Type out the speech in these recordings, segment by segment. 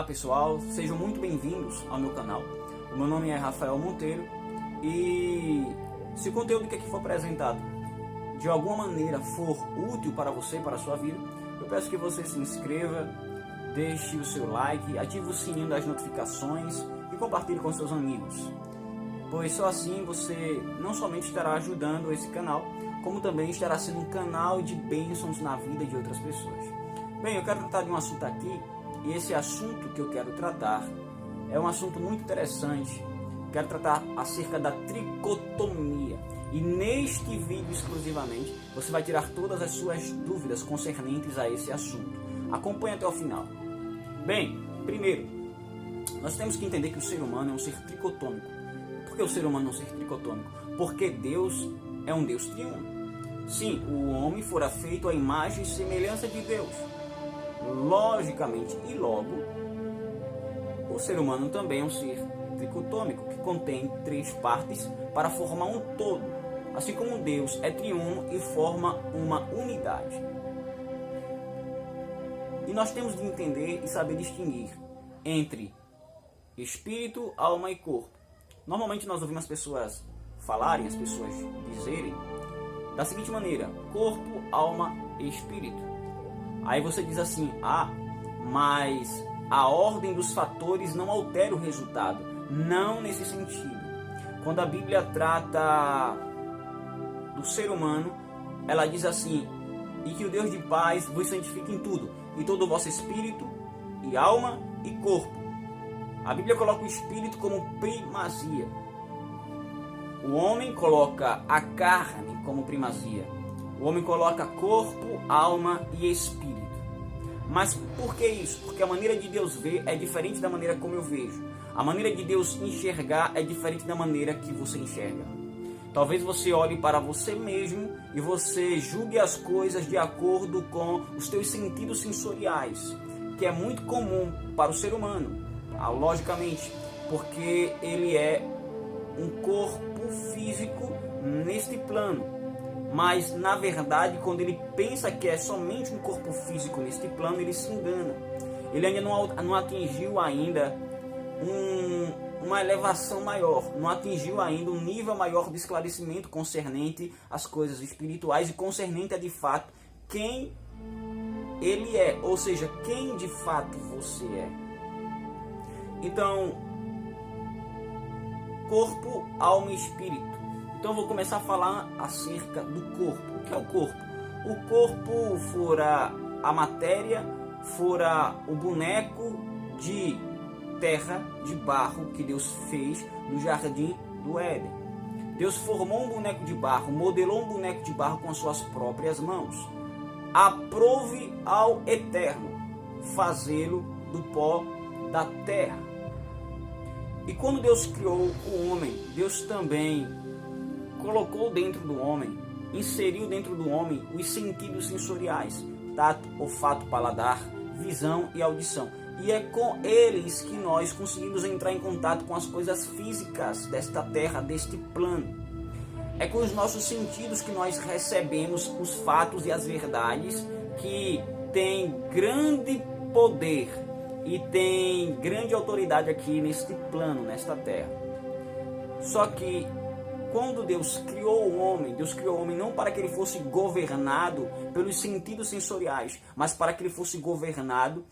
Olá pessoal, sejam muito bem-vindos ao meu canal. O meu nome é Rafael Monteiro e se o conteúdo que aqui for apresentado de alguma maneira for útil para você, para a sua vida, eu peço que você se inscreva, deixe o seu like, ative o sininho das notificações e compartilhe com seus amigos, pois só assim você não somente estará ajudando esse canal, como também estará sendo um canal de bênçãos na vida de outras pessoas. Bem, eu quero tratar de um assunto aqui, e esse assunto que eu quero tratar é um assunto muito interessante. Quero tratar acerca da tricotomia. E neste vídeo exclusivamente, você vai tirar todas as suas dúvidas concernentes a esse assunto. Acompanhe até o final. Bem, primeiro, nós temos que entender que o ser humano é um ser tricotômico. Por que o ser humano é um ser tricotômico? Porque Deus é um Deus triuno. Sim, o homem fora feito à imagem e semelhança de Deus. Logicamente e logo, o ser humano também é um ser tricotômico, que contém três partes para formar um todo, assim como Deus é triuno e forma uma unidade. E nós temos de entender e saber distinguir entre espírito, alma e corpo. Normalmente nós ouvimos as pessoas falarem, as pessoas dizerem da seguinte maneira: corpo, alma e espírito. Aí você diz assim: mas a ordem dos fatores não altera o resultado. Não nesse sentido. Quando a Bíblia trata do ser humano, ela diz assim: e que o Deus de paz vos santifique em tudo, e todo o vosso espírito, e alma, e corpo. A Bíblia coloca o espírito como primazia. O homem coloca a carne como primazia. O homem coloca corpo, alma e espírito. Mas por que isso? Porque a maneira de Deus ver é diferente da maneira como eu vejo. A maneira de Deus enxergar é diferente da maneira que você enxerga. Talvez você olhe para você mesmo e você julgue as coisas de acordo com os teus sentidos sensoriais, que é muito comum para o ser humano, logicamente, porque ele é um corpo físico neste plano. Mas, na verdade, quando ele pensa que é somente um corpo físico neste plano, ele se engana. Ele ainda não atingiu ainda uma elevação maior, não atingiu ainda um nível maior de esclarecimento concernente às coisas espirituais e concernente a, de fato, quem ele é, ou seja, quem de fato você é. Então, corpo, alma e espírito. Então eu vou começar a falar acerca do corpo. O que é o corpo? O corpo fora a matéria, fora o boneco de terra, de barro que Deus fez no jardim do Éden. Deus formou um boneco de barro, modelou um boneco de barro com as suas próprias mãos. Aprove ao Eterno fazê-lo do pó da terra. E quando Deus criou o homem, Deus também colocou dentro do homem, inseriu dentro do homem os sentidos sensoriais, tato, olfato, paladar, visão e audição. E é com eles que nós conseguimos entrar em contato com as coisas físicas desta terra, deste plano. É com os nossos sentidos que nós recebemos os fatos e as verdades que têm grande poder e têm grande autoridade aqui neste plano, nesta terra. Só que quando Deus criou o homem não para que ele fosse governado pelos sentidos sensoriais, mas para que ele fosse governado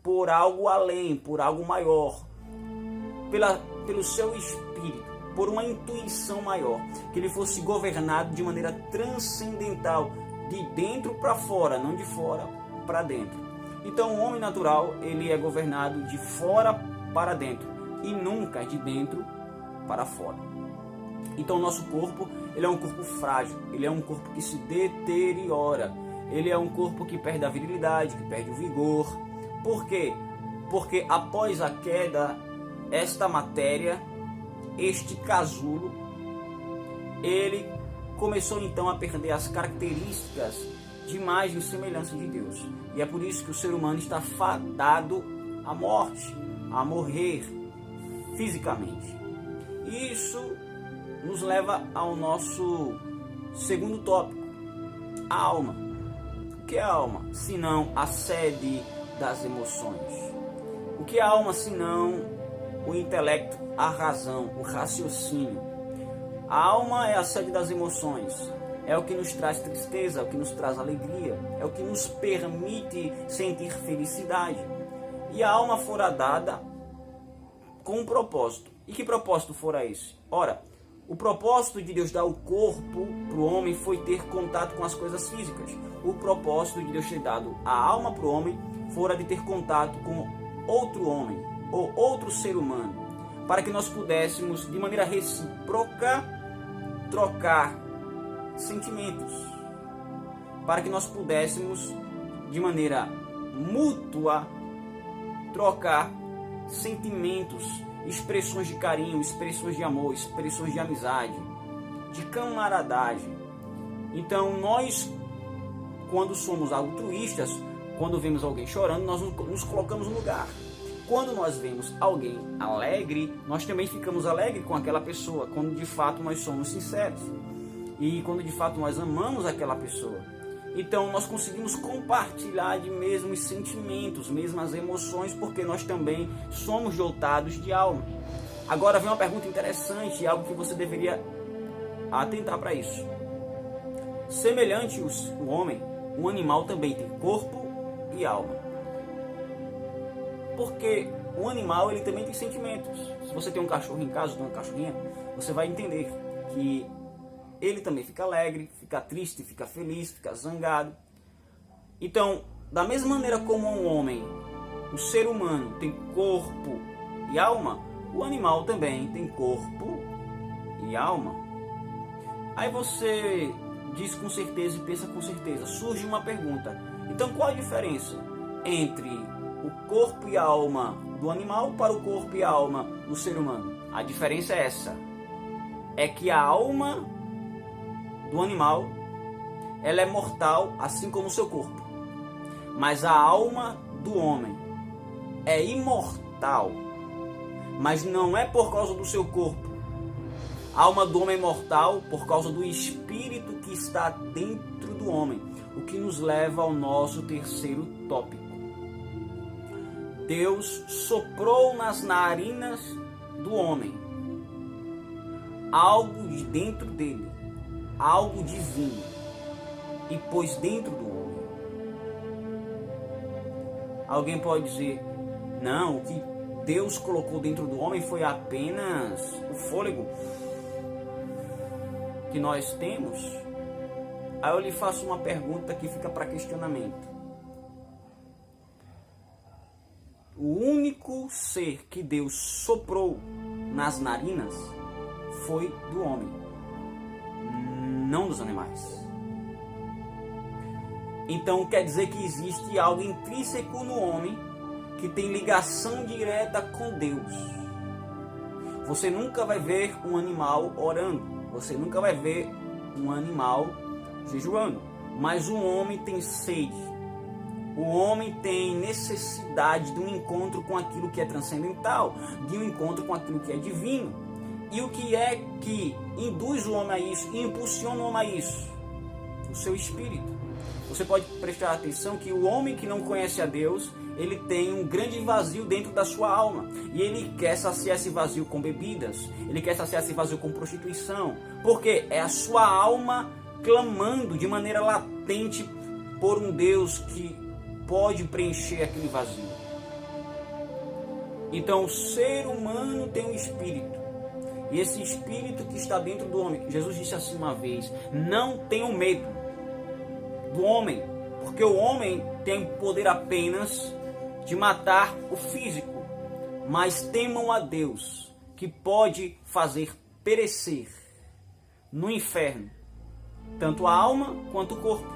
por algo além, por algo maior, pelo seu espírito, por uma intuição maior, que ele fosse governado de maneira transcendental, de dentro para fora, não de fora para dentro. Então o homem natural, ele é governado de fora para dentro e nunca de dentro para fora. Então o nosso corpo, ele é um corpo frágil, ele é um corpo que se deteriora, ele é um corpo que perde a virilidade, que perde o vigor. Por quê? Porque após a queda, esta matéria, este casulo, ele começou então a perder as características de imagem e semelhança de Deus. E é por isso que o ser humano está fadado à morte, a morrer fisicamente. Isso nos leva ao nosso segundo tópico, a alma. O que é a alma? Senão a sede das emoções. O O que é a alma senão o intelecto, a razão, o raciocínio? A alma é a sede das emoções, é o que nos traz tristeza, é o que nos traz alegria, é o que nos permite sentir felicidade. E a alma fora dada com um propósito. E que propósito fora esse? Ora, o propósito de Deus dar o corpo para o homem foi ter contato com as coisas físicas. O propósito de Deus ter dado a alma para o homem fora de ter contato com outro homem ou outro ser humano, para que nós pudéssemos, de maneira recíproca, trocar sentimentos, para que nós pudéssemos, de maneira mútua, trocar sentimentos, expressões de carinho, expressões de amor, expressões de amizade, de camaradagem. Então nós, quando somos altruístas, quando vemos alguém chorando, nós nos colocamos no lugar. Quando nós vemos alguém alegre, nós também ficamos alegres com aquela pessoa, quando de fato nós somos sinceros e quando de fato nós amamos aquela pessoa. Então nós conseguimos compartilhar de mesmos sentimentos, mesmas emoções, porque nós também somos dotados de alma. Agora vem uma pergunta interessante, algo que você deveria atentar para isso. Semelhante ao homem, o animal também tem corpo e alma. Porque o animal ele também tem sentimentos. Se você tem um cachorro em casa, tem uma cachorrinha, você vai entender que ele também fica alegre, fica triste, fica feliz, fica zangado. Então, da mesma maneira como um homem, o ser humano tem corpo e alma, o animal também tem corpo e alma. Aí você diz com certeza e pensa com certeza. Surge uma pergunta. Então, qual a diferença entre o corpo e a alma do animal para o corpo e a alma do ser humano? A diferença é essa. É que a alma do animal, ela é mortal, assim como o seu corpo. Mas a alma do homem é imortal, mas não é por causa do seu corpo. A alma do homem é mortal por causa do espírito que está dentro do homem, o que nos leva ao nosso terceiro tópico. Deus soprou nas narinas do homem algo de dentro dele, algo divino, e pôs dentro do homem. Alguém pode dizer, não, o que Deus colocou dentro do homem foi apenas o fôlego que nós temos. Aí eu lhe faço uma pergunta que fica para questionamento. O único ser que Deus soprou nas narinas foi do homem, não dos animais. Então quer dizer que existe algo intrínseco no homem que tem ligação direta com Deus. Você nunca vai ver um animal orando, você nunca vai ver um animal jejuando, mas o homem tem sede. O homem tem necessidade de um encontro com aquilo que é transcendental, de um encontro com aquilo que é divino. E o que é que induz o homem a isso, e impulsiona o homem a isso? O seu espírito. Você pode prestar atenção que o homem que não conhece a Deus, ele tem um grande vazio dentro da sua alma. E ele quer saciar esse vazio com bebidas, ele quer saciar esse vazio com prostituição. Porque é a sua alma clamando de maneira latente por um Deus que pode preencher aquele vazio. Então o ser humano tem um espírito, e esse espírito que está dentro do homem, Jesus disse assim uma vez, não tenham medo do homem, porque o homem tem o poder apenas de matar o físico, mas temam a Deus, que pode fazer perecer no inferno tanto a alma quanto o corpo.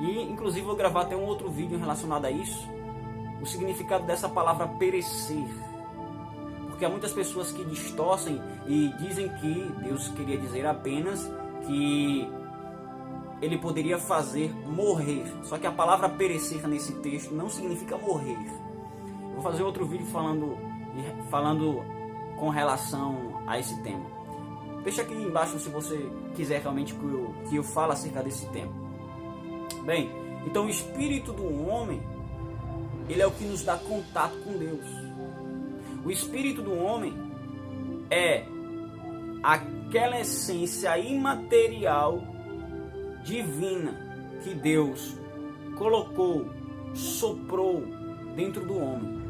E inclusive vou gravar até um outro vídeo relacionado a isso, o significado dessa palavra perecer. Porque há muitas pessoas que distorcem e dizem que Deus queria dizer apenas que ele poderia fazer morrer. Só que a palavra perecer nesse texto não significa morrer. Eu vou fazer outro vídeo falando com relação a esse tema. Deixa aqui embaixo se você quiser realmente que eu fale acerca desse tema. Bem, então o espírito do homem, ele é o que nos dá contato com Deus. O espírito do homem é aquela essência imaterial, divina, que Deus colocou, soprou dentro do homem.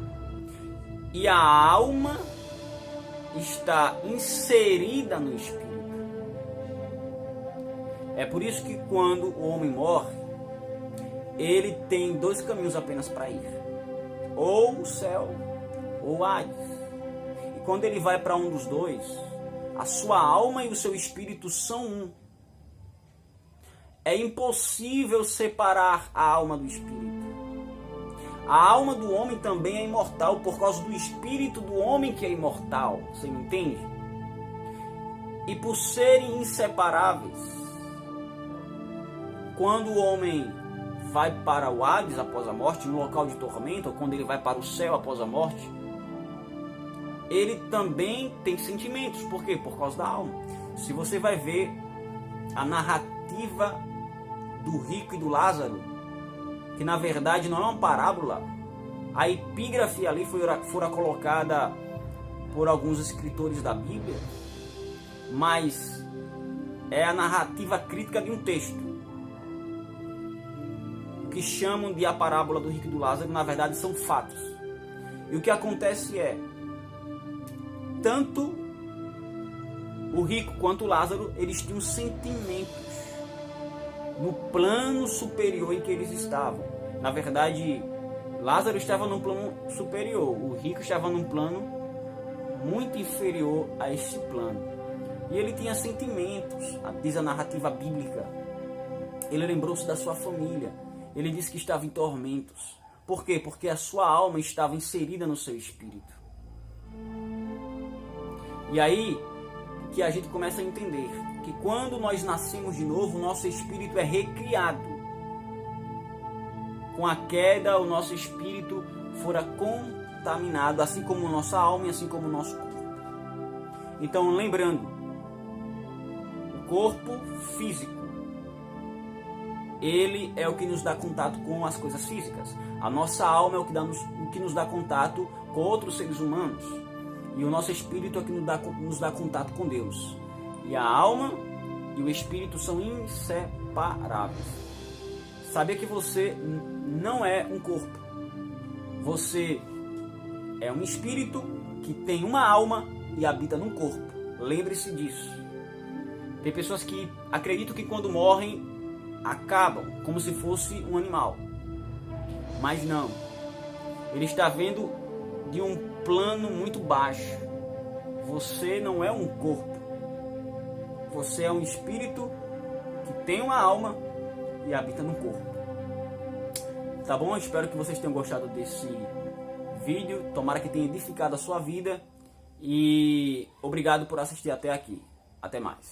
E a alma está inserida no espírito. É por isso que quando o homem morre, ele tem dois caminhos apenas para ir: ou o céu ou o Hades. E quando ele vai para um dos dois, a sua alma e o seu espírito são um. É impossível separar a alma do espírito. A alma do homem também é imortal por causa do espírito do homem que é imortal. Você me entende? E por serem inseparáveis, quando o homem vai para o Hades após a morte, no local de tormento, ou quando ele vai para o céu após a morte, ele também tem sentimentos. Por quê? Por causa da alma. Se você vai ver a narrativa do rico e do Lázaro, que na verdade não é uma parábola, a epígrafe ali fora colocada por alguns escritores da Bíblia, mas é a narrativa crítica de um texto. O que chamam de a parábola do rico e do Lázaro, na verdade são fatos. E o que acontece é, tanto o rico quanto o Lázaro, eles tinham sentimentos no plano superior em que eles estavam. Na verdade, Lázaro estava num plano superior, o rico estava num plano muito inferior a este plano. E ele tinha sentimentos, diz a narrativa bíblica. Ele lembrou-se da sua família. Ele disse que estava em tormentos. Por quê? Porque a sua alma estava inserida no seu espírito. E aí que a gente começa a entender que quando nós nascemos de novo, o nosso espírito é recriado. Com a queda, o nosso espírito fora contaminado, assim como a nossa alma e assim como o nosso corpo. Então, lembrando, o corpo físico, ele é o que nos dá contato com as coisas físicas. A nossa alma é o que nos dá contato com outros seres humanos. E o nosso espírito é o que nos dá contato com Deus. E a alma e o espírito são inseparáveis. Sabia que você não é um corpo. Você é um espírito que tem uma alma e habita num corpo. Lembre-se disso. Tem pessoas que acreditam que quando morrem, acabam como se fosse um animal. Mas não. Ele está vendo de um plano muito baixo. Você não é um corpo. Você é um espírito que tem uma alma e habita num corpo. Tá bom? Eu espero que vocês tenham gostado desse vídeo. Tomara que tenha edificado a sua vida. E obrigado por assistir até aqui. Até mais.